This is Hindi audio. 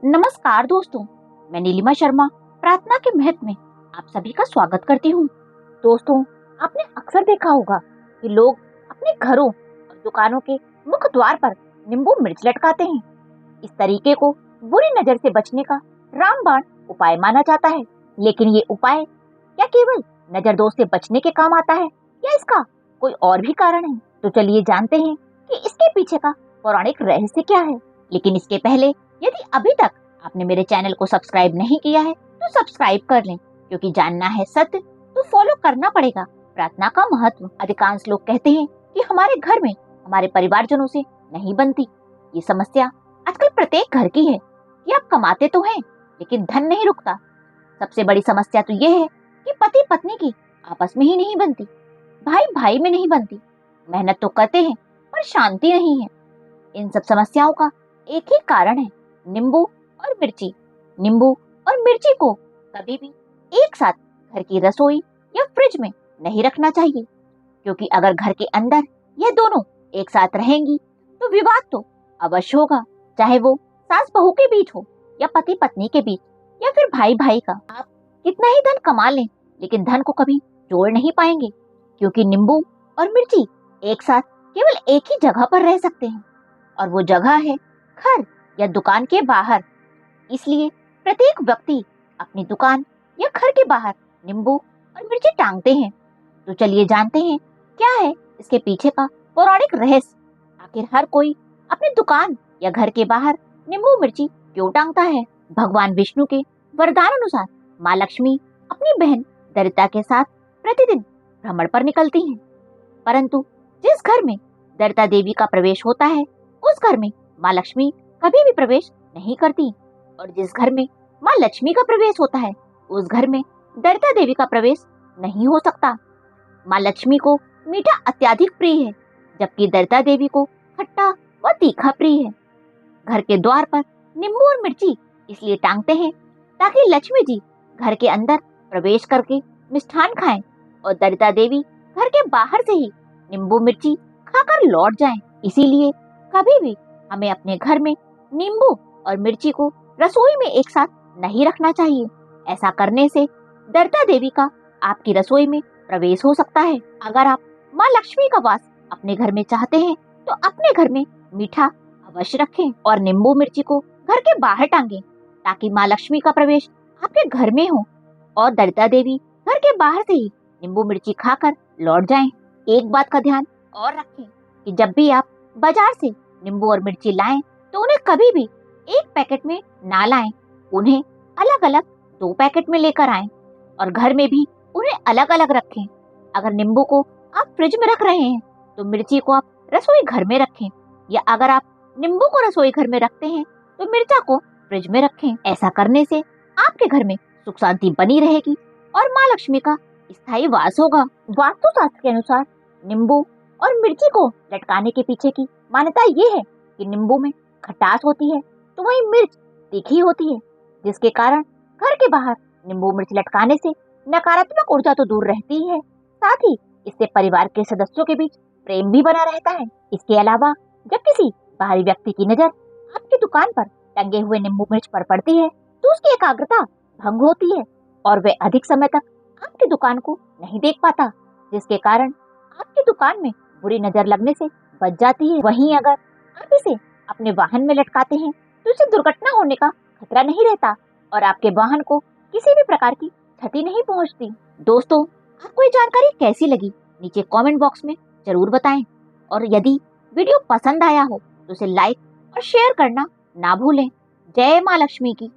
नमस्कार दोस्तों, मैं नीलिमा शर्मा प्रार्थना के महत्व में आप सभी का स्वागत करती हूँ। दोस्तों, आपने अक्सर देखा होगा कि लोग अपने घरों और दुकानों के मुख्य द्वार पर नींबू मिर्च लटकाते हैं। इस तरीके को बुरी नजर से बचने का रामबाण उपाय माना जाता है, लेकिन ये उपाय क्या केवल नजर दोष से बचने के काम आता है या इसका कोई और भी कारण है? तो चलिए जानते हैं कि इसके पीछे का पौराणिक रहस्य क्या है। लेकिन इसके पहले यदि अभी तक आपने मेरे चैनल को सब्सक्राइब नहीं किया है तो सब्सक्राइब कर लें, क्योंकि जानना है सत्य तो फॉलो करना पड़ेगा प्रार्थना का महत्व। अधिकांश लोग कहते हैं कि हमारे घर में हमारे परिवारजनों से नहीं बनती। ये समस्या आजकल प्रत्येक घर की है कि आप कमाते तो हैं लेकिन धन नहीं रुकता। सबसे बड़ी समस्या तो ये है कि पति पत्नी की आपस में ही नहीं बनती, भाई भाई में नहीं बनती। मेहनत तो करते हैं पर शांति नहीं है। इन सब समस्याओं का एक ही कारण है, नींबू और मिर्ची। नींबू और मिर्ची को कभी भी एक साथ घर की रसोई या फ्रिज में नहीं रखना चाहिए, क्योंकि अगर घर के अंदर यह दोनों एक साथ रहेंगी तो विवाद तो अवश्य होगा, चाहे वो सास बहू के बीच हो या पति पत्नी के बीच या फिर भाई भाई का। आप कितना ही धन कमा लें लेकिन धन को कभी जोड़ नहीं पाएंगे, क्योंकि नींबू और मिर्ची एक साथ केवल एक ही जगह पर रह सकते हैं, और वो जगह है घर या दुकान के बाहर। इसलिए प्रत्येक व्यक्ति अपनी दुकान या घर के बाहर नींबू और मिर्ची टांगते हैं। तो चलिए जानते हैं क्या है इसके पीछे का पौराणिक रहस्य। आखिर हर कोई अपनी दुकान या घर के बाहर नींबू मिर्ची क्यों टांगता है? भगवान विष्णु के वरदान अनुसार माँ लक्ष्मी अपनी बहन दरिता के साथ प्रतिदिन भ्रमण पर निकलती हैं, परंतु जिस घर में दरिता देवी का प्रवेश होता है उस घर में माँ लक्ष्मी कभी भी प्रवेश नहीं करती, और जिस घर में माँ लक्ष्मी का प्रवेश होता है उस घर में दरिता देवी का प्रवेश नहीं हो सकता। माँ लक्ष्मी को मीठा अत्यधिक प्रिय है, जबकि दरिता देवी को खट्टा व तीखा प्रिय है। घर के द्वार पर नींबू और मिर्ची इसलिए टांगते हैं ताकि लक्ष्मी जी घर के अंदर प्रवेश करके मिष्ठान खाएं और दरिता देवी घर के बाहर से ही नींबू मिर्ची खाकर लौट जाएं। इसीलिए कभी भी हमें अपने घर में नींबू और मिर्ची को रसोई में एक साथ नहीं रखना चाहिए। ऐसा करने से दरिता देवी का आपकी रसोई में प्रवेश हो सकता है। अगर आप माँ लक्ष्मी का वास अपने घर में चाहते हैं तो अपने घर में मीठा अवश्य रखें और नींबू मिर्ची को घर के बाहर टांगें, ताकि माँ लक्ष्मी का प्रवेश आपके घर में हो और दरिता देवी घर के बाहर से ही नींबू मिर्ची खाकर लौट जाएं। एक बात का ध्यान और रखें कि जब भी आप बाजार से नींबू और मिर्ची लाएं तो उन्हें कभी भी एक पैकेट में ना लाएं, उन्हें अलग अलग 2 पैकेट में लेकर आएं और घर में भी उन्हें अलग अलग रखें। अगर नींबू को आप फ्रिज में रख रहे हैं तो मिर्ची को आप रसोई घर में रखें, या अगर आप नींबू को रसोई घर में रखते हैं तो मिर्चा को फ्रिज में रखें। ऐसा करने से आपके घर में सुख शांति बनी रहेगी और माँ लक्ष्मी का स्थायी वास होगा। वास्तुशास्त्र के अनुसार नींबू और मिर्ची को लटकाने के पीछे की मान्यता ये है कि नींबू में खटास होती है तो वहीं मिर्च तीखी होती है, जिसके कारण घर के बाहर नींबू मिर्च लटकाने से नकारात्मक ऊर्जा तो दूर रहती है, साथ ही इससे परिवार के सदस्यों के बीच प्रेम भी बना रहता है। इसके अलावा जब किसी बाहरी व्यक्ति की नजर आपकी दुकान पर टंगे हुए नींबू मिर्च पर पड़ती है तो उसकी एकाग्रता भंग होती है और वह अधिक समय तक आपकी दुकान को नहीं देख पाता, जिसके कारण आपकी दुकान में बुरी नजर लगने से बच जाती है। वहीं अगर आप इसे अपने वाहन में लटकाते हैं तो इससे दुर्घटना होने का खतरा नहीं रहता और आपके वाहन को किसी भी प्रकार की क्षति नहीं पहुंचती। दोस्तों, आपको ये जानकारी कैसी लगी नीचे कमेंट बॉक्स में जरूर बताएं, और यदि वीडियो पसंद आया हो तो उसे लाइक और शेयर करना ना भूलें। जय माँ लक्ष्मी की।